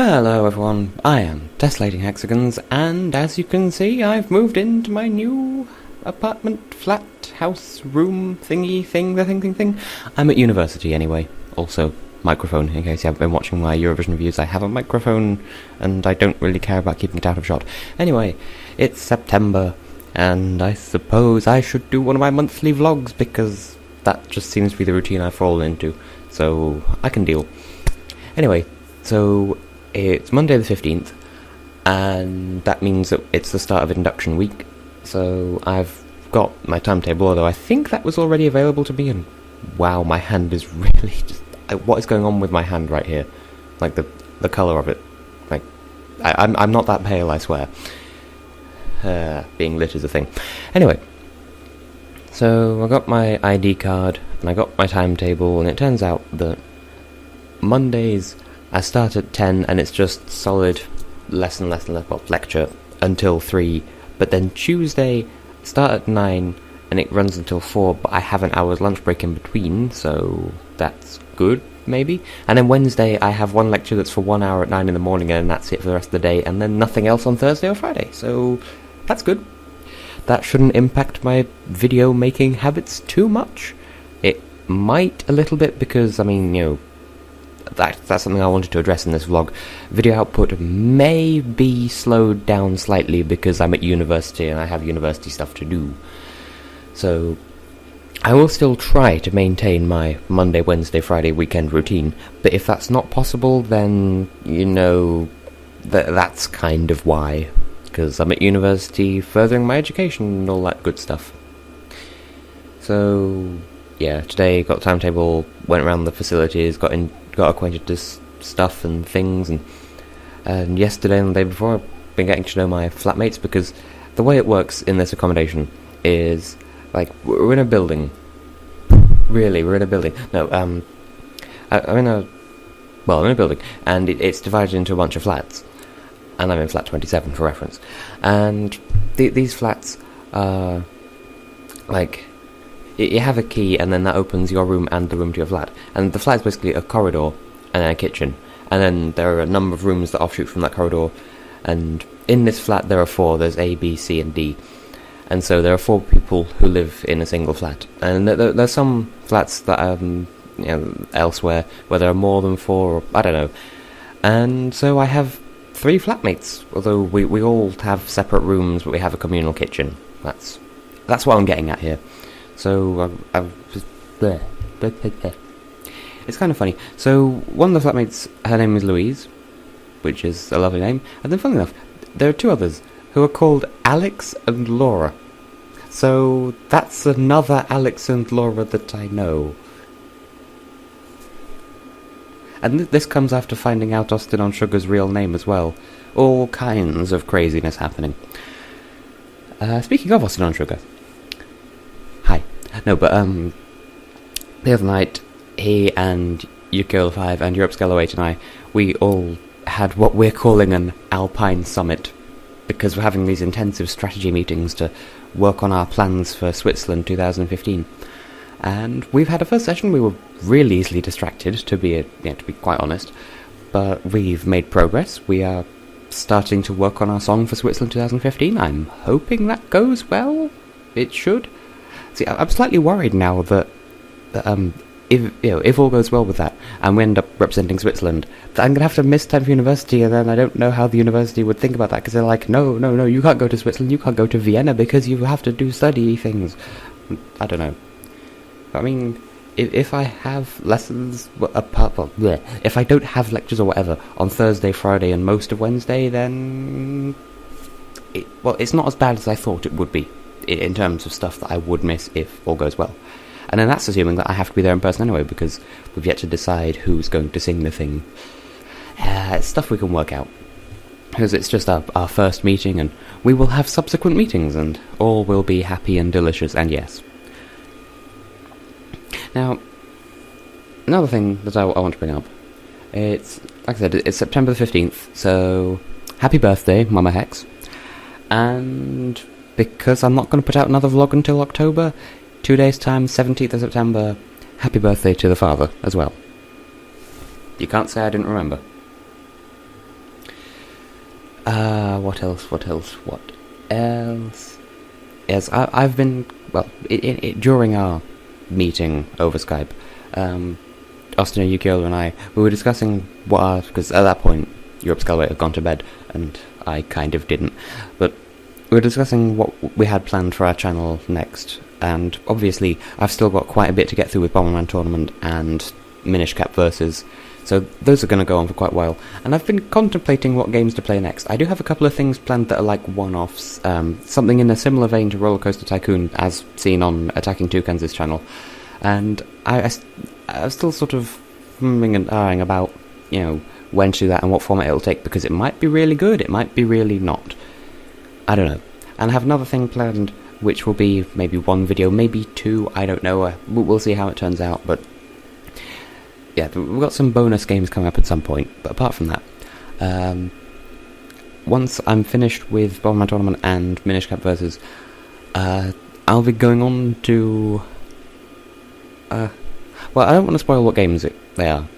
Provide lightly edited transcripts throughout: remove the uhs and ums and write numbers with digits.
Hello everyone, I am Tessellating Hexagons, and as you can see, I've moved into my new apartment, flat, house, room, thing. I'm at university anyway. Also, microphone, in case you haven't been watching my Eurovision reviews, I have a microphone, and I don't really care about keeping it out of shot. Anyway, it's September, and I suppose I should do one of my monthly vlogs, because that just seems to be the routine I've fallen into, so I can deal. Anyway, so it's Monday the 15th, and that means that it's the start of induction week, so I've got my timetable, although I think that was already available to me, and wow, my hand is really just... what is going on with my hand right here? Like, the colour of it. Like, I'm not that pale, I swear. Being lit is a thing. Anyway, so I got my ID card, and I got my timetable, and it turns out that Mondays I start at 10 and it's just solid lesson, well, lecture until 3, but then Tuesday start at 9 and it runs until 4, but I have an hour's lunch break in between, so that's good, maybe. And then Wednesday I have one lecture that's for 1 hour at 9 in the morning, and that's it for the rest of the day, and then nothing else on Thursday or Friday, so that's good. That shouldn't impact my video making habits too much. It might a little bit, because, I mean, you know, that's something I wanted to address in this vlog. Video output may be slowed down slightly because I'm at university and I have university stuff to do. So I will still try to maintain my Monday, Wednesday, Friday weekend routine, but if that's not possible, then, you know, that's kind of why. Because I'm at university furthering my education and all that good stuff. So yeah, today got the timetable, went around the facilities, got acquainted to stuff and things, and yesterday and the day before I've been getting to know my flatmates, because the way it works in this accommodation is, like, we're in a building. Really, we're in a building. No, I'm in a building, and it's divided into a bunch of flats, and I'm in flat 27 for reference, and these flats are, like, you have a key, and then that opens your room and the room to your flat. And the flat is basically a corridor, and then a kitchen. And then there are a number of rooms that offshoot from that corridor. And in this flat there are 4. There's A, B, C, and D. And so there are 4 people who live in a single flat. And there's some flats that you know, elsewhere, where there are more than 4, or I don't know. And so I have 3 flatmates, although we all have separate rooms, but we have a communal kitchen. That's what I'm getting at here. So, it's kind of funny. So, one of the flatmates, her name is Louise, which is a lovely name. And then, funny enough, there are 2 others who are called Alex and Laura. So, that's another Alex and Laura that I know. And this comes after finding out Austin on Sugar's real name as well. All kinds of craziness happening. Speaking of Austin on Sugar... No, but, the other night, he and Yukio5 and Europe Scale 08 and I, we all had what we're calling an Alpine Summit, because we're having these intensive strategy meetings to work on our plans for Switzerland 2015. And we've had a first session. We were really easily distracted, to be quite honest, but we've made progress. We are starting to work on our song for Switzerland 2015. I'm hoping that goes well. It should. See, I'm slightly worried now that if all goes well with that, and we end up representing Switzerland, that I'm going to have to miss time for university, and then I don't know how the university would think about that, because they're like, no, you can't go to Switzerland, you can't go to Vienna, because you have to do study things. I don't know. I mean, if I have lessons, if I don't have lectures or whatever on Thursday, Friday, and most of Wednesday, then... it's not as bad as I thought it would be, in terms of stuff that I would miss if all goes well. And then that's assuming that I have to be there in person anyway, because we've yet to decide who's going to sing the thing. It's stuff we can work out, because it's just our first meeting, and we will have subsequent meetings, and all will be happy and delicious, and yes. Now, another thing that I want to bring up, it's, like I said, it's September the 15th, so happy birthday, Mama Hex. And because I'm not going to put out another vlog until October, 2 days' time, 17th of September, happy birthday to the father as well. You can't say I didn't remember. What else? Yes, I've been, well, during our meeting over Skype, Austin and Yukiola and I, we were discussing because at that point, Europe Scalaway had gone to bed, and I kind of didn't, but we were discussing what we had planned for our channel next, and obviously, I've still got quite a bit to get through with Bomberman Tournament and Minish Cap Versus, so those are going to go on for quite a while, and I've been contemplating what games to play next. I do have a couple of things planned that are like one-offs, something in a similar vein to Roller Coaster Tycoon, as seen on Attacking Toucans' channel, and I was still sort of humming and ahhing about, when to do that and what format it'll take, because it might be really good, it might be really not. I don't know. And I have another thing planned, which will be maybe one video, maybe two, I don't know, we'll see how it turns out, but yeah, we've got some bonus games coming up at some point, but apart from that, once I'm finished with Bomberman Tournament and Minish Cap Versus, I'll be going on to, well, I don't want to spoil what games they are,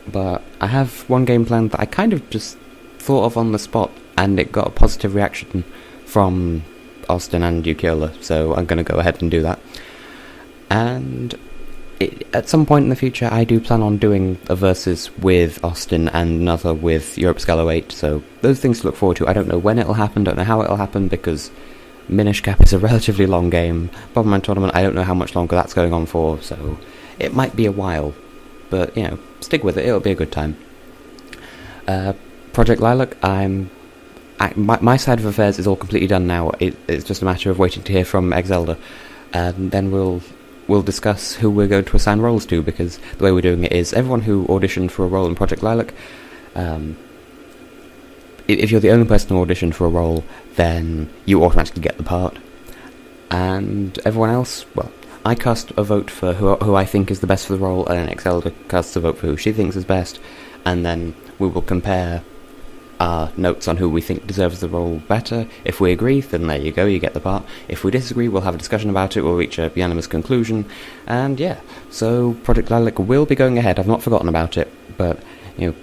but I have one game planned that I kind of just thought of on the spot, and it got a positive reaction from Austin and Yukiola, so I'm going to go ahead and do that. And at some point in the future, I do plan on doing a versus with Austin and another with Europe Scalo 8, so those things to look forward to. I don't know when it'll happen, don't know how it'll happen, because Minish Cap is a relatively long game. Bomberman Tournament, I don't know how much longer that's going on for, so it might be a while, but, stick with it, it'll be a good time. Project Lilac, my side of affairs is all completely done now. It's just a matter of waiting to hear from Exelda, and then we'll discuss who we're going to assign roles to, because the way we're doing it is everyone who auditioned for a role in Project Lilac, if you're the only person who auditioned for a role, then you automatically get the part, and everyone else, well, I cast a vote for who I think is the best for the role, and then Exelda casts a vote for who she thinks is best, and then we will compare our notes on who we think deserves the role better. If we agree, then there you go, you get the part. If we disagree, we'll have a discussion about it, we'll reach a unanimous conclusion, and yeah, so Project Lilac will be going ahead. I've not forgotten about it, but,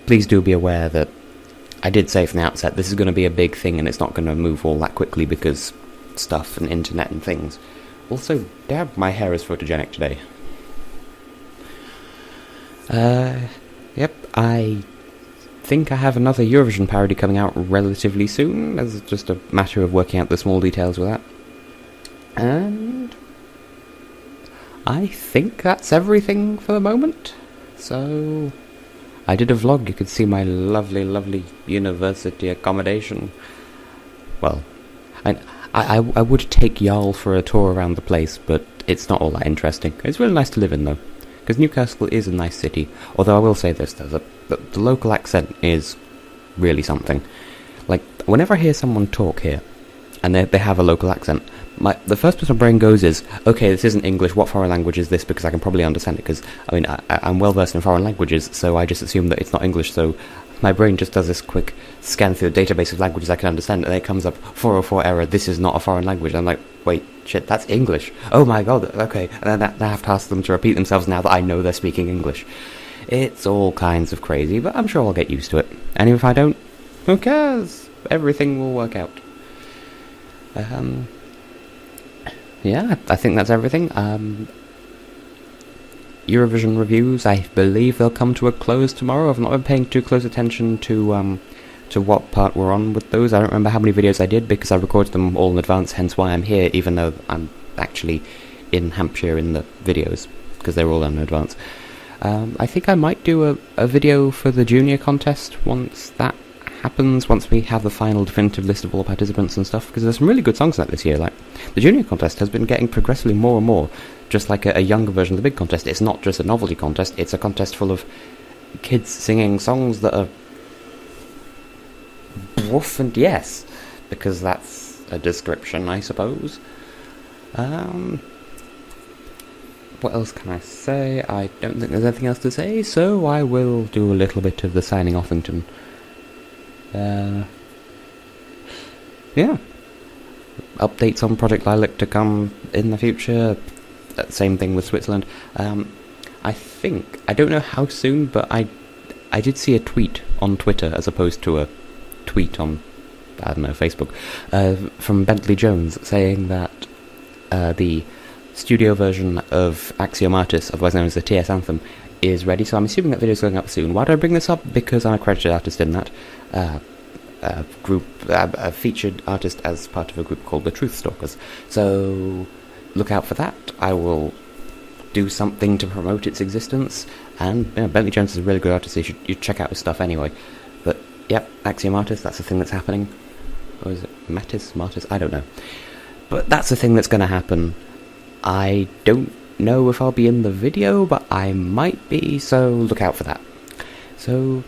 please do be aware that I did say from the outset, this is going to be a big thing, and it's not going to move all that quickly, because stuff and internet and things. Also, damn, my hair is photogenic today. Yep, I think I have another Eurovision parody coming out relatively soon. It's just a matter of working out the small details with that. And I think that's everything for the moment. So, I did a vlog. You could see my lovely, lovely university accommodation. Well, I would take y'all for a tour around the place, but it's not all that interesting. It's really nice to live in, though, because Newcastle is a nice city. Although I will say this, though, the local accent is really something. Like, whenever I hear someone talk here, and they have a local accent, the first place my brain goes is, okay, this isn't English, what foreign language is this, because I can probably understand it, because, I'm well versed in foreign languages, so I just assume that it's not English, so my brain just does this quick scan through the database of languages I can understand, and it comes up, 404 error, this is not a foreign language. I'm like, wait, shit, that's English. Oh my god, okay. And then I have to ask them to repeat themselves now that I know they're speaking English. It's all kinds of crazy, but I'm sure I'll get used to it. And if I don't, who cares? Everything will work out. Yeah, I think that's everything. Eurovision reviews, I believe they'll come to a close tomorrow. I've not been paying too close attention to what part we're on with those. I don't remember how many videos I did, because I recorded them all in advance, hence why I'm here, even though I'm actually in Hampshire in the videos, because they were all done in advance. I think I might do a video for the junior contest once that happens, once we have the final definitive list of all participants and stuff, because there's some really good songs in that this year. Like, the junior contest has been getting progressively more and more, just like a younger version of the big contest. It's not just a novelty contest, it's a contest full of kids singing songs that are woof and yes, because that's a description, I suppose. What else can I say? I don't think there's anything else to say, so I will do a little bit of the signing offington. Yeah. Updates on Project Lilac to come in the future. Same thing with Switzerland. I don't know how soon, but I did see a tweet on Twitter as opposed to a tweet on I don't know, Facebook, from Bentley Jones, saying that the studio version of Axiomatis, otherwise known as the TS Anthem, is ready, so I'm assuming that video is going up soon. Why do I bring this up? Because I'm a credited artist in that group, a featured artist as part of a group called the Truth Stalkers. So look out for that. I will do something to promote its existence, and Bentley Jones is a really good artist, so you check out his stuff anyway. But yep, Axiomatis, that's the thing that's happening. Or is it Martis? I don't know. But that's the thing that's going to happen. I don't know if I'll be in the video, but I might be, so look out for that. So,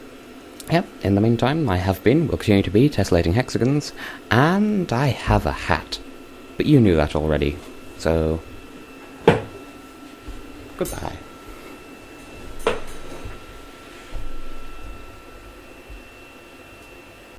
yeah, in the meantime, I will continue to be tessellating hexagons, and I have a hat. But you knew that already, so goodbye.